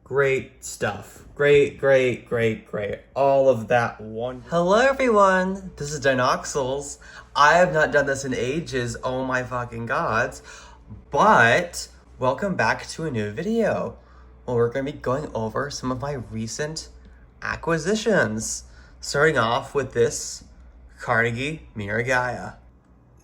Great stuff. Great. All of that one. Hello everyone, this is Dinoxels. I have not done this in ages, oh my fucking gods. But welcome back to a new video. Well, we're gonna be going over some of my recent acquisitions. Starting off with this Carnegie Miragaia.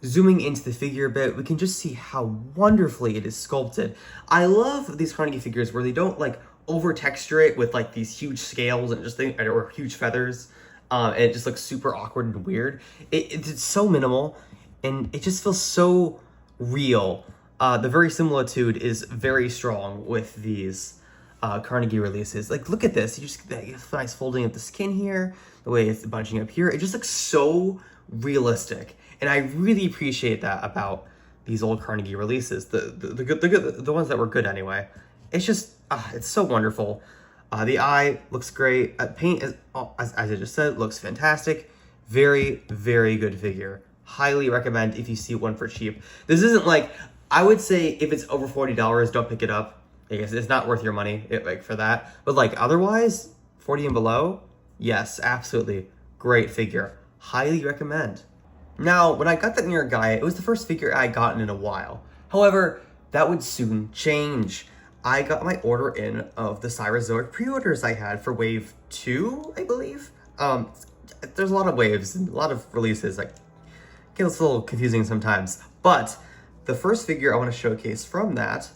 Zooming into the figure a bit, we can just see how wonderfully it is sculpted. I love these Carnegie figures where they don't like over texture it with like these huge scales and just or huge feathers, and it just looks super awkward and weird. It's so minimal and it just feels so real. The verisimilitude is very strong with these Carnegie releases. Like, look at this. You just get that nice folding of the skin here, the way it's bunching up here. It just looks so realistic, and I really appreciate that about these old Carnegie releases. The ones that were good anyway. It's just it's so wonderful. The eye looks great. Paint is, as I just said, looks fantastic. Very good figure. Highly recommend if you see one for cheap. This isn't like, I would say if it's over $40, don't pick it up. I guess it's not worth your money for that. But like otherwise, 40 and below, yes, absolutely. Great figure. Highly recommend. Now, when I got that Miragaia, it was the first figure I gotten in a while. However, that would soon change. I got my order in of the Cyberzoic pre-orders I had for wave 2, I believe. There's a lot of waves and a lot of releases. Like, it gets a little confusing sometimes. But the first figure I want to showcase from that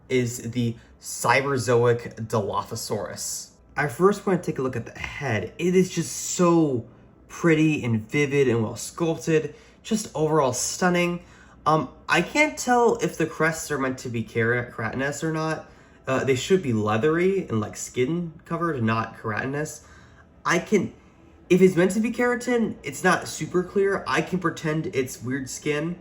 is the Cyberzoic Dilophosaurus. I first want to take a look at the head. It is just so pretty and vivid and well sculpted. Just overall stunning. I can't tell if the crests are meant to be keratinous or not. They should be leathery and like skin covered, not keratinous. If it's meant to be keratin, it's not super clear. I can pretend it's weird skin,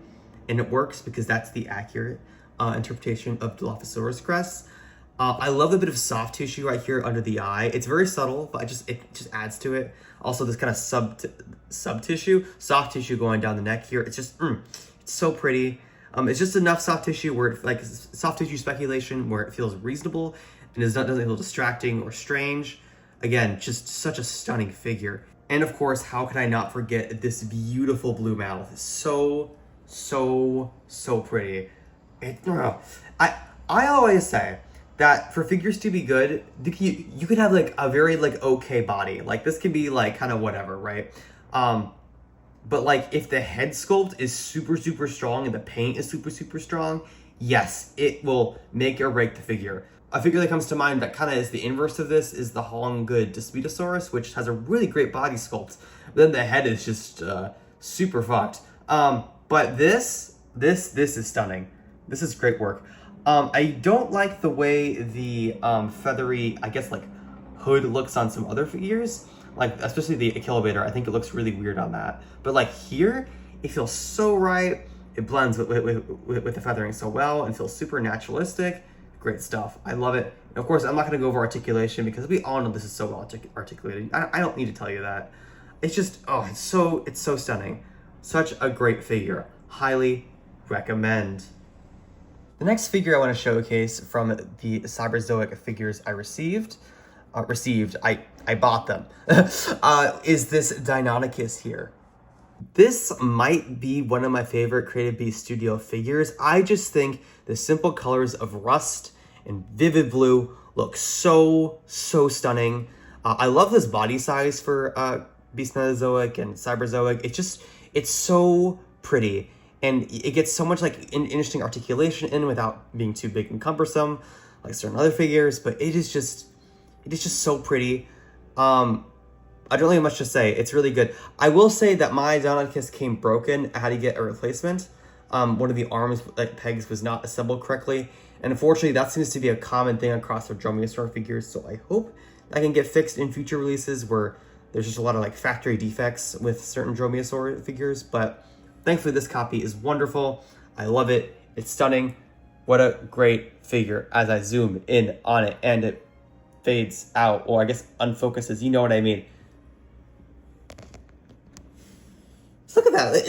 and it works because that's the accurate interpretation of Dilophosaurus crests. I love the bit of soft tissue right here under the eye. It's very subtle, but it just adds to it. Also, this kind of soft tissue going down the neck here. It's just it's so pretty. It's just enough soft tissue where soft tissue speculation where it feels reasonable and doesn't feel distracting or strange. Again, just such a stunning figure. And of course, how can I not forget this beautiful blue mouth? It's so pretty. I always say that for figures to be good, you could have like a very like okay body. Like this could be like kind of whatever, right? But like if the head sculpt is super strong and the paint is super strong, yes, it will make or break the figure. A figure that comes to mind that kind of is the inverse of this is the Holland-Good Diplodocus, which has a really great body sculpt. But then the head is just super fucked. But this is stunning. This is great work. I don't like the way the feathery, I guess like hood looks on some other figures. Like, especially the Kilovator, I think it looks really weird on that. But like here, it feels so right. It blends with the feathering so well and feels super naturalistic. Great stuff. I love it. And of course, I'm not gonna go over articulation because we all know this is so well articulated. I don't need to tell you that. It's just, it's so stunning. Such a great figure. Highly recommend. The next figure I want to showcase from the Cyberzoic figures I I bought them, is this Dinodocus here. This might be one of my favorite Creative Beast Studio figures. I just think the simple colors of rust and vivid blue look so stunning. I love this body size for Beast Mesozoic and Cyberzoic. It's so pretty. And it gets so much like interesting articulation in without being too big and cumbersome, like certain other figures. But it is just so pretty. I don't really have much to say. It's really good. I will say that my Dinodocus came broken. I had to get a replacement. One of the arms pegs was not assembled correctly, and unfortunately, that seems to be a common thing across the Dromaeosaur figures. So I hope that can get fixed in future releases where there's just a lot of like factory defects with certain Dromaeosaur figures, but. Thankfully, this copy is wonderful. I love it. It's stunning. What a great figure as I zoom in on it and it fades out, or I guess unfocuses. You know what I mean. Just look at that.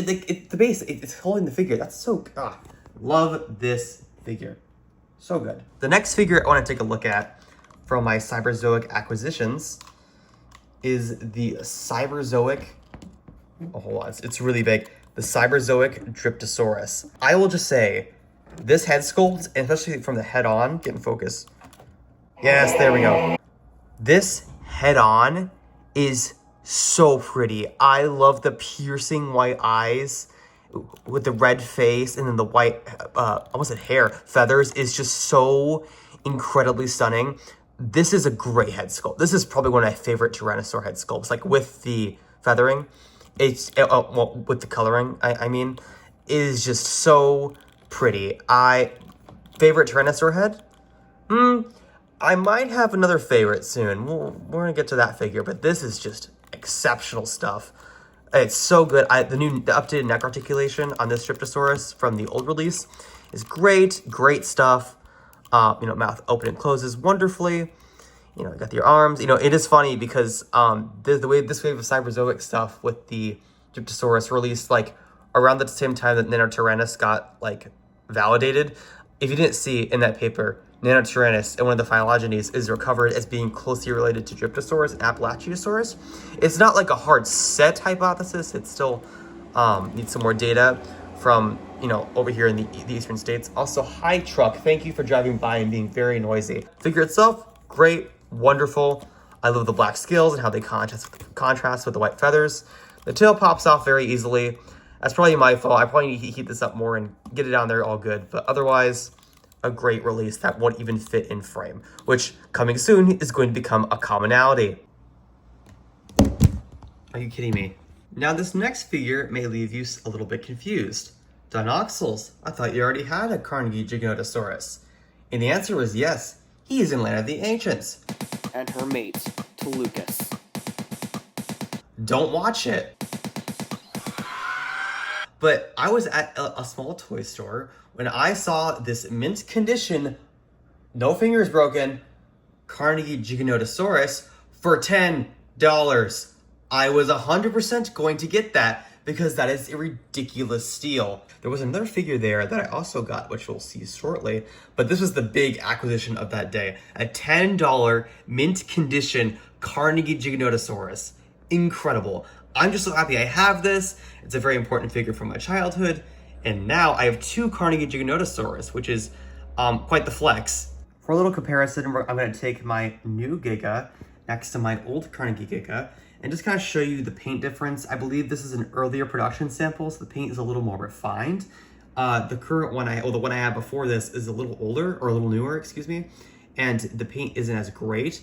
The base, it's holding the figure. That's so, love this figure. So good. The next figure I want to take a look at from my Cyberzoic acquisitions is the Cyberzoic, oh, hold on, it's really big. The Cyberzoic DIPLODOCUS. I will just say, this head sculpt, and especially from the head on, get in focus. Yes, there we go. This head on is so pretty. I love the piercing white eyes with the red face, and then the white, almost hair, feathers is just so incredibly stunning. This is a great head sculpt. This is probably one of my favorite Tyrannosaur head sculpts, like with the feathering. It's, well, with the coloring, I mean, it is just so pretty. Favorite Tyrannosaur head? I might have another favorite soon. We're gonna get to that figure, but this is just exceptional stuff. It's so good. The updated neck articulation on this DIPLODOCUS from the old release is great. Great stuff. You know, mouth open and closes wonderfully. You know, you got your arms. You know, it is funny because the way this wave of Cyberzoic stuff with the DIPLODOCUS released like around the same time that Nanotyrannus got like validated. If you didn't see in that paper, Nanotyrannus and one of the phylogenies is recovered as being closely related to DIPLODOCUS and Apalachisaurus. It's not like a hard set hypothesis. It still needs some more data from, you know, over here in the eastern states. Also, hi truck, thank you for driving by and being very noisy. Figure itself, great, wonderful. I love the black scales and how they contrast with the white feathers. The tail pops off very easily. That's probably my fault. I probably need to heat this up more and get it down there all good. But otherwise, a great release that won't even fit in frame, which coming soon is going to become a commonality. Are you kidding me? Now this next figure may leave you a little bit confused. Dinoxels, I thought you already had a Carnegie GIGANOTOSAURUS. And the answer was yes, he is in Land of the Ancients. And her mate, DILOPHOSAurus. Don't watch it. But I was at a small toy store when I saw this mint condition, no fingers broken, Carnegie GIGANOTOSAURUS for $10. I was 100% going to get that because that is a ridiculous steal. There was another figure there that I also got, which we'll see shortly, but this was the big acquisition of that day. A $10 mint condition Carnegie GIGANOTOSAURUS. Incredible. I'm just so happy I have this. It's a very important figure from my childhood. And now I have two Carnegie GIGANOTOSAURUS, which is quite the flex. For a little comparison, I'm going to take my new Giga next to my old Carnegie Giga and just kind of show you the paint difference. I believe this is an earlier production sample, so the paint is a little more refined. The current one, the one I had before this is a little older, or a little newer, excuse me, and the paint isn't as great.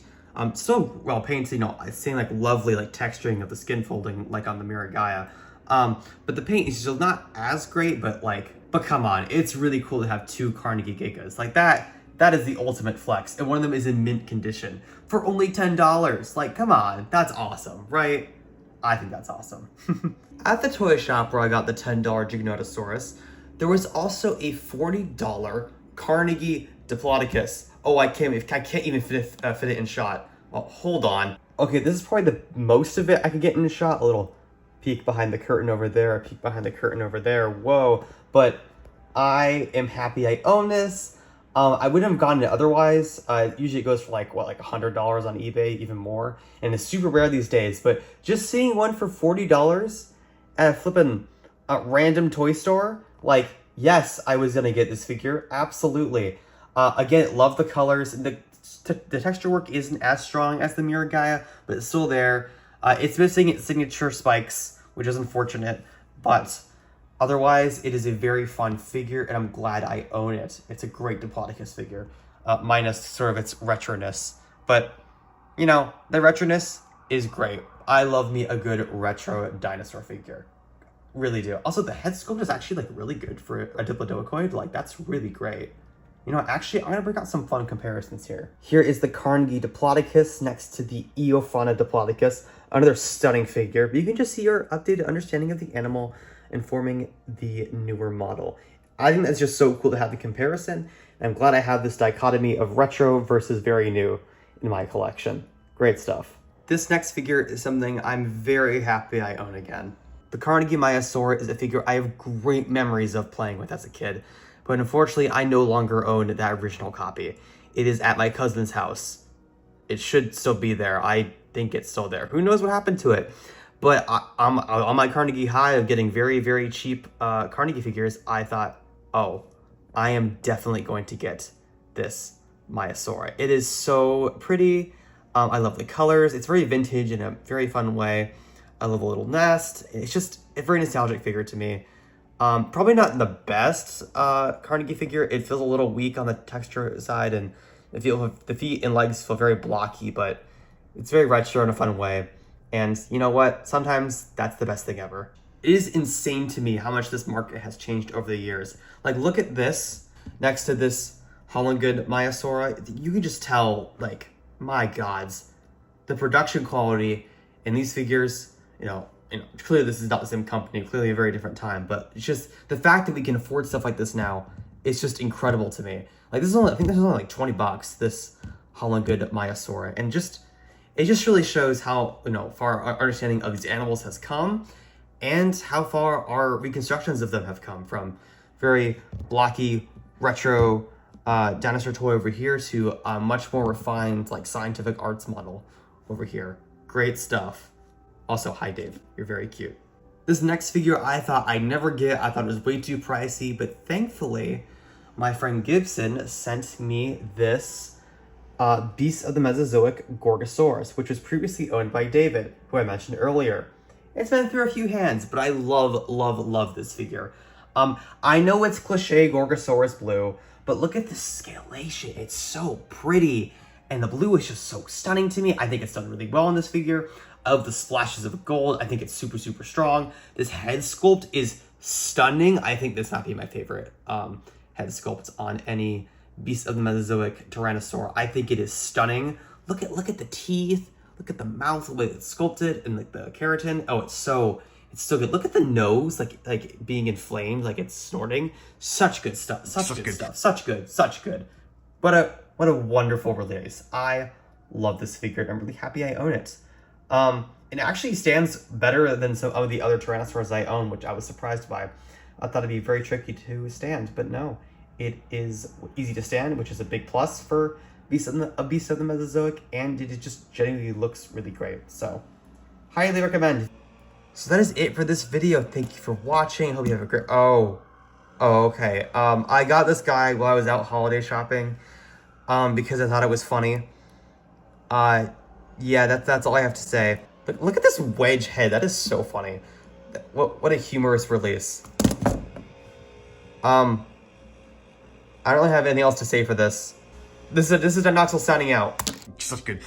Still well painted, you know, it's saying like lovely like texturing of the skin folding like on the Miragaia. But the paint is still not as great, but come on, it's really cool to have two Carnegie Gigas. Like that is the ultimate flex. And one of them is in mint condition for only $10. Like, come on, that's awesome, right? I think that's awesome. At the toy shop where I got the $10 GIGANOTOSAURUS, there was also a $40 Carnegie DIPLODOCUS. Oh, I can't even fit it in shot. Well, hold on. Okay, this is probably the most of it I can get in a shot. A little peek behind the curtain over there, a peek behind the curtain over there. Whoa. But I am happy I own this. I wouldn't have gotten it otherwise. Usually it goes for like $100 on eBay, even more. And it's super rare these days. But just seeing one for $40 at a flippin' random toy store, like, yes, I was gonna get this figure. Absolutely. Again, love the colors. The texture work isn't as strong as the Miragaia, but it's still there. It's missing its signature spikes, which is unfortunate, but otherwise, it is a very fun figure, and I'm glad I own it. It's a great DIPLODOCUS figure, minus sort of its retroness. But, you know, the retroness is great. I love me a good retro dinosaur figure. Really do. Also, the head sculpt is actually, really good for a Diplodocoid. That's really great. You know, actually, I'm going to bring out some fun comparisons here. Here is the Carnegie DIPLODOCUS next to the Eofauna DIPLODOCUS. Another stunning figure, but you can just see your updated understanding of the animal informing the newer model. I think that's just so cool to have the comparison, and I'm glad I have this dichotomy of retro versus very new in my collection. Great stuff. This next figure is something I'm very happy I own again. The Carnegie Maiasaur is a figure I have great memories of playing with as a kid, but unfortunately I no longer own that original copy. It is at my cousin's house. it should still be there. I think it's still there. Who knows what happened to it? But I'm on my Carnegie high of getting very, very cheap Carnegie figures. I thought, oh, I am definitely going to get this Maiasaur. It is so pretty. I love the colors. It's very vintage in a very fun way. I love a little nest. It's just a very nostalgic figure to me. Probably not the best Carnegie figure. It feels a little weak on the texture side, and the feet and legs feel very blocky, but it's very retro in a fun way. And you know what? Sometimes that's the best thing ever. It is insane to me how much this market has changed over the years. Like, look at this next to this Holland Good Maiasaur. You can just tell, like, my gods, the production quality in these figures, clearly this is not the same company, clearly a very different time, but it's just the fact that we can afford stuff like this now, it's just incredible to me. Like, I think this is only like $20, this Holland Good Maiasaur, and it just really shows how, far our understanding of these animals has come, and how far our reconstructions of them have come, from very blocky, retro dinosaur toy over here to a much more refined, like, scientific arts model over here. Great stuff. Also, hi Dave, you're very cute. This next figure I thought I'd never get. I thought it was way too pricey, but thankfully, my friend Gibson sent me this Beast of the Mesozoic Gorgosaurus, which was previously owned by David, who I mentioned earlier. It's been through a few hands, but I love, love, love this figure. I know it's cliche Gorgosaurus blue, but look at the scalation. It's so pretty, and the blue is just so stunning to me. I think it's done really well in this figure. Of the splashes of gold, I think it's super, super strong. This head sculpt is stunning. I think this might be my favorite head sculpt on any Beast of the Mesozoic Tyrannosaur. I think it is stunning. Look at the teeth. Look at the mouth, the way it's sculpted, and like the keratin. Oh, it's so good. Look at the nose, like being inflamed, like it's snorting. Such good stuff. Such good stuff. Such good. What a wonderful release. I love this figure, and I'm really happy I own it. It actually stands better than some of the other Tyrannosaurs I own, which I was surprised by. I thought it'd be very tricky to stand, but no, it is easy to stand, which is a big plus for a Beast of the Mesozoic, and it just genuinely looks really great. So, highly recommend. So that is it for this video. Thank you for watching. Hope you have a great. Okay. I got this guy while I was out holiday shopping, because I thought it was funny. Yeah, that's all I have to say. Look at this wedge head. That is so funny. What a humorous release. I don't really have anything else to say for this. This is Dinoxel signing out. Such good.